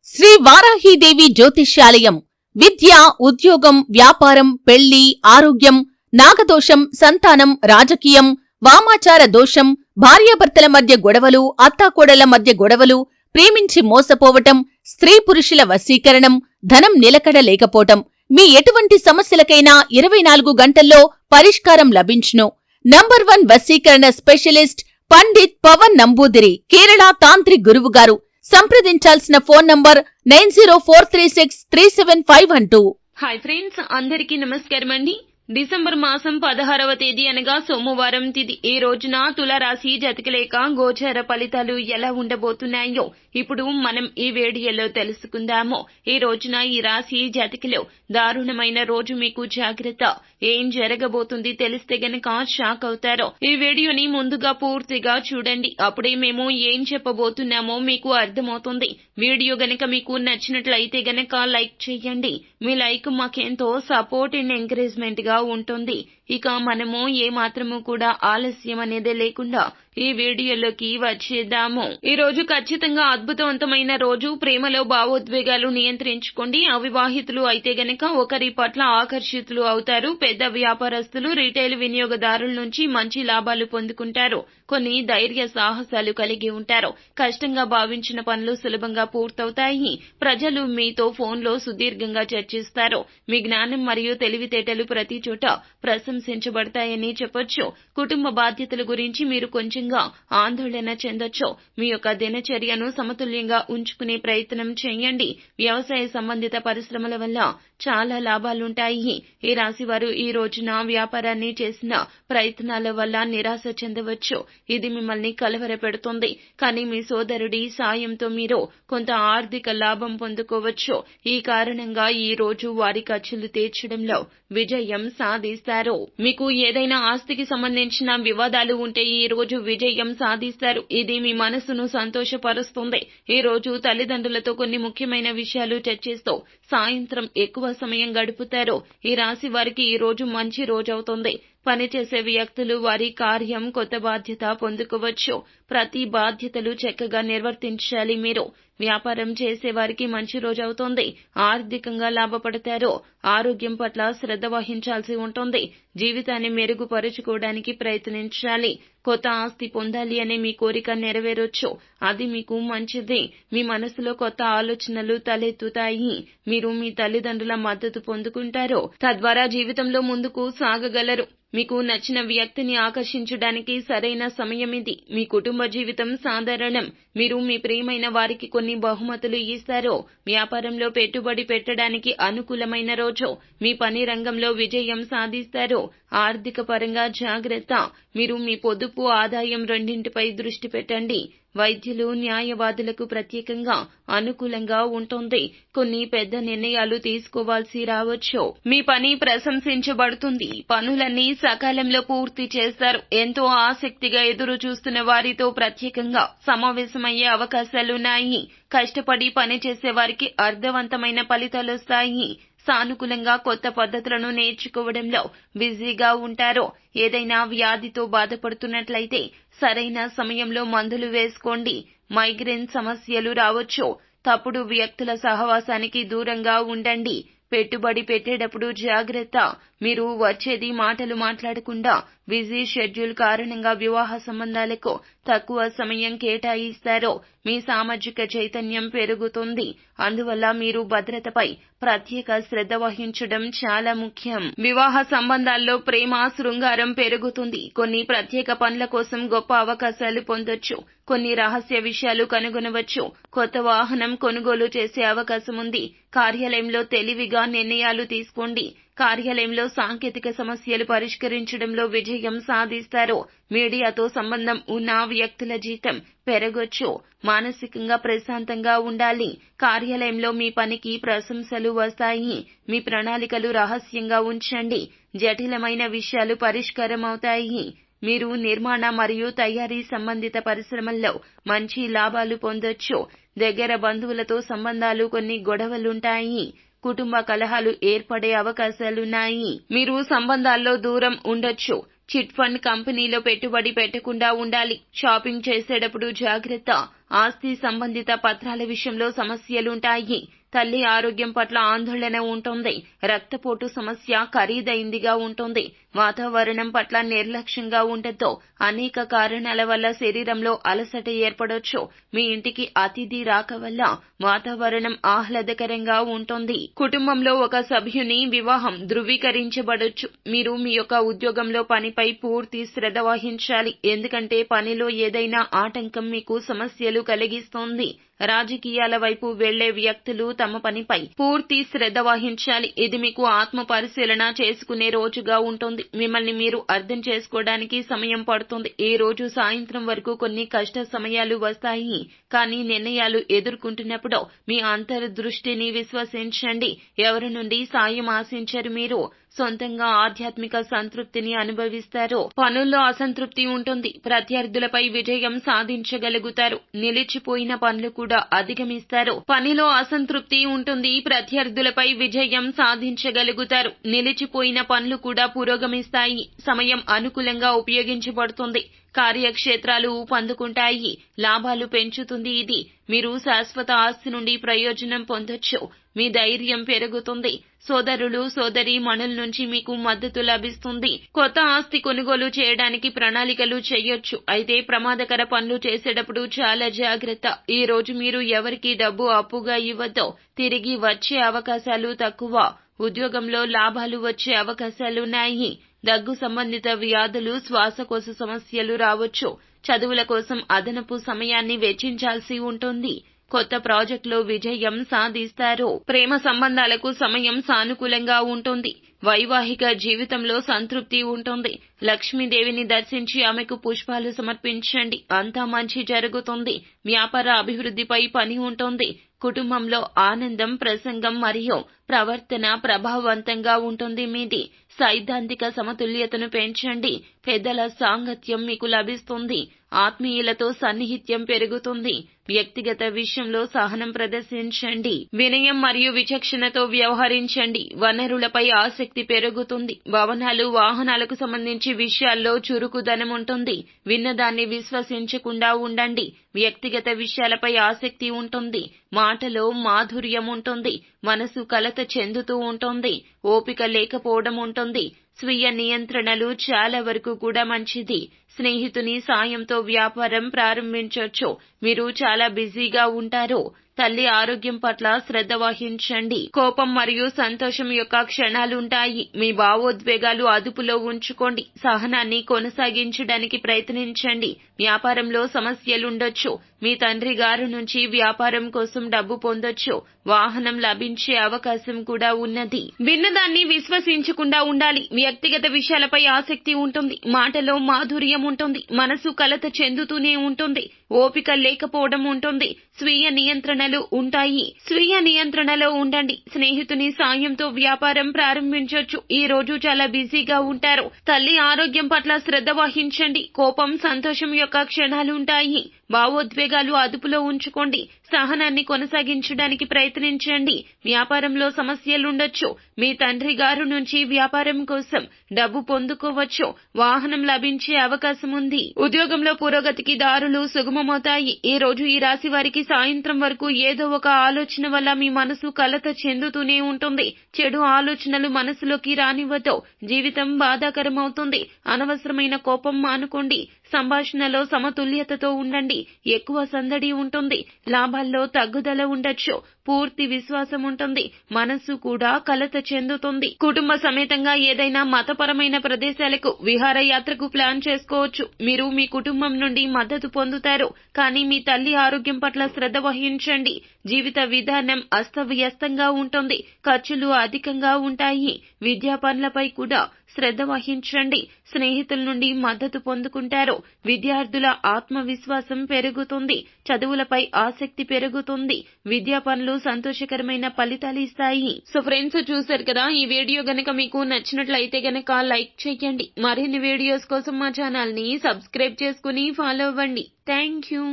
శ్రీ వారాహీదేవి జ్యోతిష్యాలయం విద్య, ఉద్యోగం, వ్యాపారం, పెళ్లి, ఆరోగ్యం, నాగదోషం, సంతానం, రాజకీయం, వామాచార దోషం, భార్యాభర్తల మధ్య గొడవలు, అత్తాకోడళ్ల మధ్య గొడవలు, ప్రేమించి మోసపోవటం, స్త్రీ పురుషుల వశీకరణం, ధనం నిలకడ లేకపోవటం, మీ ఎటువంటి సమస్యలకైనా 24 గంటల్లో పరిష్కారం లభించును. నంబర్ 1 వశీకరణ స్పెషలిస్ట్ పండిత్ పవన్ నంబూదిరి, కేరళ తాంత్రిక్ గురువుగారు. సంప్రదించాల్సిన ఫోన్ నంబర్ 9043637512. హాయ్ ఫ్రెండ్స్, అందరికీ నమస్కారం అండి. డిసెంబర్ మాసం 16వ తేదీ అనగా సోమవారం తిథి. ఈ రోజున తులారాశి జాతకులేక గోచార ఫలితాలు ఎలా ఉండబోతున్నాయో ఇప్పుడు మనం ఈ వీడియోలో తెలుసుకుందాము. ఈ రోజున ఈ రాశి జాతకులు దారుణమైన రోజు, మీకు జాగ్రత్త. ఏం జరగబోతుంది తెలిస్తే గనక షాక్ అవుతారో. ఈ వీడియోని ముందుగా పూర్తిగా చూడండి, అప్పుడే మేము ఏం చెప్పబోతున్నామో మీకు అర్థమవుతుంది. వీడియో గనక మీకు నచ్చినట్లయితే గనక లైక్ చేయండి. మీ లైక్ మాకెంతో సపోర్ట్ అండ్ ఎంకరేజ్మెంట్ గా ఉంటుంది. ఇక మనము ఏ మాత్రము కూడా ఆలస్యం అనేది లేకుండా ఈ వీడియోలోకి వచ్చేద్దాము. ఈ రోజు ఖచ్చితంగా అద్భుతవంతమైన రోజు. ప్రేమలో భావోద్వేగాలు నియంత్రించుకోండి. అవివాహితులు అయితే గనక ఒకరి పట్ల ఆకర్షితులు అవుతారు. పెద్ద వ్యాపారస్తులు, రిటైల్ వినియోగదారుల నుంచి మంచి లాభాలు పొందుకుంటారు. కొన్ని ధైర్య సాహసాలు కలిగి ఉంటారు. కష్టంగా భావించిన పనులు సులభంగా పూర్తవుతాయి. ప్రజలు మీతో ఫోన్లో సుదీర్ఘంగా చర్చిస్తారు. మీ జ్ఞానం మరియు తెలివితేటలు ప్రతి చోట ప్రశంసించబడతాయని చెప్పొచ్చు. కుటుంబ బాధ్యతల గురించి మీరు కొంచెంగా ఆందోళన చెందొచ్చు. మీ యొక్క దినచర్యను సమతుల్యంగా ఉంచుకునే ప్రయత్నం చేయండి. వ్యవసాయ సంబంధిత పరిశ్రమల వల్ల చాలా లాభాలుంటాయి. ఈ రాశి వారు ఈ రోజున వ్యాపారాన్ని చేసిన ప్రయత్నాల వల్ల నిరాశ చెందవచ్చు. ఇది మిమ్మల్ని కలవరపెడుతుంది. కానీ మీ సోదరుడి సాయంతో మీరు కొంత ఆర్థిక లాభం పొందుకోవచ్చు. ఈ కారణంగా ఈ రోజు వారి ఖర్చులు తీర్చడంలో విజయం సాధిస్తారు. మీకు ఏదైనా ఆస్తికి సంబంధించిన వివాదాలు ఉంటే ఈ రోజు విజయం సాధిస్తారు. ఇది మీ మనసును సంతోషపరుస్తుంది. ఈ రోజు తల్లిదండ్రులతో కొన్ని ముఖ్యమైన విషయాలు చర్చిస్తూ సాయంత్రం ఎక్కువ సమయం గడుపుతారు. ఈ రాశి వారికి ఈ రోజు మంచి రోజవుతుంది. పనిచేసే వ్యక్తులు వారి కార్యం కొత్త బాధ్యత పొందుకోవచ్చు. ప్రతి బాధ్యతలు చక్కగా నిర్వర్తించాలి. మీరు వ్యాపారం చేసే వారికి మంచి రోజవుతోంది. ఆర్థికంగా లాభపడతారు. ఆరోగ్యం పట్ల శ్రద్ధ వహించాల్సి ఉంటుంది. జీవితాన్ని మెరుగుపరుచుకోవడానికి ప్రయత్నించాలి. కొత్త ఆస్తి పొందాలి అనే మీ కోరిక నెరవేరొచ్చు. అది మీకు మంచిది. మీ మనసులో కొత్త ఆలోచనలు తలెత్తుతాయి. మీరు మీ తల్లిదండ్రుల మద్దతు పొందుకుంటారు. తద్వారా జీవితంలో ముందుకు సాగగలరు. మీకు నచ్చిన వ్యక్తిని ఆకర్షించడానికి సరైన సమయం ఇది. మీ కుటుంబ జీవితం సాధారణం. మీరు మీ ప్రియమైన వారికి కొన్ని బహుమతులు ఇస్తారు. వ్యాపారంలో పెట్టుబడి పెట్టడానికి అనుకూలమైన రోజు. మీ పని రంగంలో విజయం సాధిస్తారు. ఆర్థిక పరంగా జాగ్రత్త. మీరు మీ పొదుపు, ఆదాయం రెండింటిపై దృష్టి పెట్టండి. వైద్యులు, న్యాయవాదులకు ప్రత్యేకంగా అనుకూలంగా ఉంటుంది. కొన్ని పెద్ద నిర్ణయాలు తీసుకోవాల్సి రావచ్చు. మీ పని ప్రశంసించబడుతుంది. పనులన్నీ సకాలంలో పూర్తి చేస్తారు. ఎంతో ఆసక్తిగా ఎదురు చూస్తున్న వారితో ప్రత్యేకంగా సమావేశమయ్యే అవకాశాలున్నాయి. కష్టపడి పనిచేసే వారికి అర్థవంతమైన ఫలితాలొస్తాయి. సానుకూలంగా కొత్త పద్ధతులను నేర్చుకోవడంలో బిజీగా ఉంటారు. ఏదైనా వ్యాధితో బాధపడుతున్నట్లయితే సరైన సమయంలో మందులు వేసుకోండి. మైగ్రేన్ సమస్యలు రావచ్చు. తప్పుడు వ్యక్తుల సహవాసానికి దూరంగా ఉండండి. పెట్టుబడి పెట్టేటప్పుడు జాగ్రత్త. మీరు వచ్చేది మాటలు మాట్లాడకుండా బిజీ షెడ్యూల్ కారణంగా వివాహ సంబంధాలకు తక్కువ సమయం కేటాయిస్తారు. మీ సామాజిక చైతన్యం పెరుగుతుంది. అందువల్ల మీరు భద్రతపై ప్రత్యేక శ్రద్ధ వహించడం చాలా ముఖ్యం. వివాహ సంబంధాల్లో ప్రేమ, శృంగారం పెరుగుతుంది. కొన్ని ప్రత్యేక పనుల కోసం గొప్ప అవకాశాలు పొందొచ్చు. కొన్ని రహస్య విషయాలు కనుగొనవచ్చు. కొత్త వాహనం కొనుగోలు చేసే అవకాశం ఉంది. కార్యాలయంలో తెలివిగా నిర్ణయాలు తీసుకోండి. కార్యాలయంలో సాంకేతిక సమస్యలు పరిష్కరించడంలో విజయం సాధిస్తారు. మీడియాతో సంబంధం ఉన్న వ్యక్తుల జీతం పెరగొచ్చు. మానసికంగా ప్రశాంతంగా ఉండాలి. కార్యాలయంలో మీ పనికి ప్రశంసలు వస్తాయి. మీ ప్రణాళికలు రహస్యంగా ఉంచండి. జటిలమైన విషయాలు పరిష్కారం అవుతాయి. మీరు నిర్మాణ మరియు తయారీ సంబంధిత పరిశ్రమల్లో మంచి లాభాలు పొందొచ్చు. దగ్గర బంధువులతో సంబంధాలు కొన్ని గొడవలుంటాయి. కుటుంబ కలహాలు ఏర్పడే అవకాశాలున్నాయి. మీరు సంబంధాల్లో దూరం ఉండొచ్చు. చిట్ ఫండ్ కంపెనీలో పెట్టుబడి పెట్టకుండా ఉండాలి. షాపింగ్ చేసేటప్పుడు జాగ్రత్త. ఆస్తి సంబంధిత పత్రాల విషయంలో సమస్యలుంటాయి. తల్లి ఆరోగ్యం పట్ల ఆందోళన ఉంటుంది. రక్తపోటు సమస్య ఖరీదైందిగా ఉంటుంది. వాతావరణం పట్ల నిర్లక్ష్యంగా ఉండటంతో అనేక కారణాల వల్ల శరీరంలో అలసట ఏర్పడొచ్చు. మీ ఇంటికి అతిథి రాక వల్ల వాతావరణం ఆహ్లాదకరంగా ఉంటుంది. కుటుంబంలో ఒక సభ్యుని వివాహం ధృవీకరించబడొచ్చు. మీరు మీ యొక్క ఉద్యోగంలో పనిపై పూర్తి శ్రద్ధ వహించాలి. ఎందుకంటే పనిలో ఏదైనా ఆటంకం మీకు సమస్యలు కలిగిస్తోంది. రాజకీయాల వైపు వెళ్లే వ్యక్తులు తమ పనిపై పూర్తి శ్రద్ధ వహించాలి. ఇది మీకు ఆత్మ పరిశీలన చేసుకునే రోజుగా ఉంటుంది. మిమ్మల్ని మీరు అర్థం చేసుకోవడానికి సమయం పడుతుంది. ఈ రోజు సాయంత్రం వరకు కొన్ని కష్ట సమయాలు వస్తాయి. కానీ నిర్ణయాలు ఎదుర్కొంటున్నప్పుడు మీ అంతర్దృష్టిని విశ్వసించండి. ఎవరి నుండి సాయం ఆశించరు. మీరు సొంతంగా ఆధ్యాత్మిక సంతృప్తిని అనుభవిస్తారు. పనుల్లో అసంతృప్తి ఉంటుంది. ప్రత్యర్థులపై విజయం సాధించగలుగుతారు. నిలిచిపోయిన పనులు కూడా అధిగమిస్తారు. పనిలో అసంతృప్తి ఉంటుంది. ప్రత్యర్థులపై విజయం సాధించగలుగుతారు. నిలిచిపోయిన పనులు కూడా పురోగమిస్తాయి. సమయం అనుకూలంగా ఉపయోగించబడుతుంది. కార్యక్షేత్రాలు ఊపందుకుంటాయి. లాభాలు పెంచుతుంది. ఇది మీరు శాశ్వత ఆస్తి నుండి ప్రయోజనం పొందొచ్చు. మీ ధైర్యం పెరుగుతుంది. సోదరులు సోదరీమణుల నుంచి మీకు మద్దతు లభిస్తుంది. కొత్త ఆస్తి కొనుగోలు చేయడానికి ప్రణాళికలు చేయొచ్చు. అయితే ప్రమాదకర పనులు చేసేటప్పుడు చాలా జాగ్రత్త. ఈ రోజు మీరు ఎవరికి డబ్బు అప్పుగా ఇవ్వద్దు. తిరిగి వచ్చే అవకాశాలు తక్కువ. ఉద్యోగంలో లాభాలు వచ్చే అవకాశాలున్నాయి. దగ్గు సంబంధిత వ్యాధులు, శ్వాసకోశ సమస్యలు రావచ్చు. చదువుల కోసం అదనపు సమయాన్ని వెచ్చించాల్సి ఉంటుంది. కొత్త ప్రాజెక్టులో విజయం సాధిస్తారు. ప్రేమ సంబంధాలకు సమయం సానుకూలంగా ఉంటుంది. వైవాహిక జీవితంలో సంతృప్తి ఉంటుంది. లక్ష్మీదేవిని దర్శించి ఆమెకు పుష్పాలు సమర్పించండి. అంతా మంచి జరుగుతుంది. వ్యాపార అభివృద్ధిపై పని ఉంటుంది. కుటుంబంలో ఆనందం, ప్రసంగం మరియు ప్రవర్తన ప్రభావవంతంగా ఉంటుంది. మీది సైద్ధాంతిక సమతుల్యతను పెంచండి. పెద్దల సాంగత్యం మీకు లభిస్తుంది. ఆత్మీయులతో సన్నిహిత్యం పెరుగుతుంది. వ్యక్తిగత విషయంలో సహనం ప్రదర్శించండి. వినయం మరియు విచక్షణతో వ్యవహరించండి. వనరులపై ఆసక్తి పెరుగుతుంది. భవనాలు, వాహనాలకు సంబంధించి విషయాల్లో చురుకుదనం ఉంటుంది. విన్నదాన్ని విశ్వసించకుండా ఉండండి. వ్యక్తిగత విషయాలపై ఆసక్తి ఉంటుంది. మాటలో మాధుర్యం ఉంటుంది. మనసు కలత చెందుతూ ఉంటుంది. ఓపిక లేకపోవడం ఉంటుంది. స్వీయ నియంత్రణలు చాలా వరకు కూడా మంచిది. స్నేహితుని సాయంతో వ్యాపారం ప్రారంభించొచ్చు. మీరు చాలా బిజీగా ఉంటారు. తల్లి ఆరోగ్యం పట్ల శ్రద్ధ వహించండి. కోపం మరియు సంతోషం యొక్క క్షణాలుంటాయి. మీ భావోద్వేగాలు అదుపులో ఉంచుకోండి. సహనాన్ని కొనసాగించడానికి ప్రయత్నించండి. వ్యాపారంలో సమస్యలుండొచ్చు. మీ తండ్రి గారి నుంచి వ్యాపారం కోసం డబ్బు పొందొచ్చు. వాహనం లభించే అవకాశం కూడా ఉన్నది. విన్నదాన్ని విశ్వసించకుండా ఉండాలి. వ్యక్తిగత విషయాలపై ఆసక్తి ఉంటుంది. మాటలో మాధుర్యం ఉంటుంది. మనసు కలత చెందుతూనే ఉంటుంది. ఓపిక లేకపోవడం ఉంటుంది. స్వీయ నియంత్రణలు ఉంటాయి. స్వీయ నియంత్రణలో ఉండండి. స్నేహితుని సాయంతో వ్యాపారం ప్రారంభించొచ్చు. ఈ రోజు చాలా బిజీగా ఉంటారు. తల్లి ఆరోగ్యం పట్ల శ్రద్ధ వహించండి. కోపం, సంతోషం యొక్క క్షణాలుంటాయి. భావోద్వేగాలు అదుపులో ఉంచుకోండి. సహనాన్ని కొనసాగించడానికి ప్రయత్నించండి. వ్యాపారంలో సమస్యలుండొచ్చు. మీ తండ్రి గారి నుంచి వ్యాపారం కోసం డబ్బు పొందుకోవచ్చు. వాహనం లభించే అవకాశం ఉంది. ఉద్యోగంలో పురోగతికి దారులు సుగమమవుతాయి. ఈ రోజు ఈ రాశి వారికి సాయంత్రం వరకు ఏదో ఒక ఆలోచన వల్ల మీ మనసు కలత చెందుతూనే ఉంటుంది. చెడు ఆలోచనలు మనసులోకి రానివ్వదు. జీవితం బాధాకరమవుతుంది. అనవసరమైన కోపం మానుకోండి. సంభాషణలో సమతుల్యతతో ఉండండి. ఎక్కువ సందడి ఉంటుంది. లాభాల్లో తగ్గుదల ఉండొచ్చు. పూర్తి విశ్వాసం ఉంటుంది. మనసు కూడా కలత చెందుతుంది. కుటుంబ సమేతంగా ఏదైనా మతపరమైన ప్రదేశాలకు విహారయాత్రకు ప్లాన్ చేసుకోవచ్చు. మీరు మీ కుటుంబం నుండి మద్దతు పొందుతారు. కానీ మీ తల్లి ఆరోగ్యం పట్ల శ్రద్ధ వహించండి. జీవిత విధానం అస్తవ్యస్తంగా ఉంటుంది. ఖర్చులు అధికంగా ఉంటాయి. విద్యా పనులపై కూడా శ్రద్ధ వహించండి. స్నేహితుల నుండి మద్దతు పొందుకుంటారు. విద్యార్థుల ఆత్మవిశ్వాసం పెరుగుతుంది. చదువులపై ఆసక్తి పెరుగుతుంది. విద్యా పనులు సంతోషకరమైన ఫలితాలు ఇస్తాయి. సో ఫ్రెండ్స్, చూశారు కదా, ఈ వీడియో గనక మీకు నచ్చినట్లయితే గనక లైక్ చేయండి. మరిన్ని వీడియోస్ కోసం మా ఛానల్ ని సబ్స్క్రైబ్ చేసుకుని ఫాలో అవ్వండి. Thank you.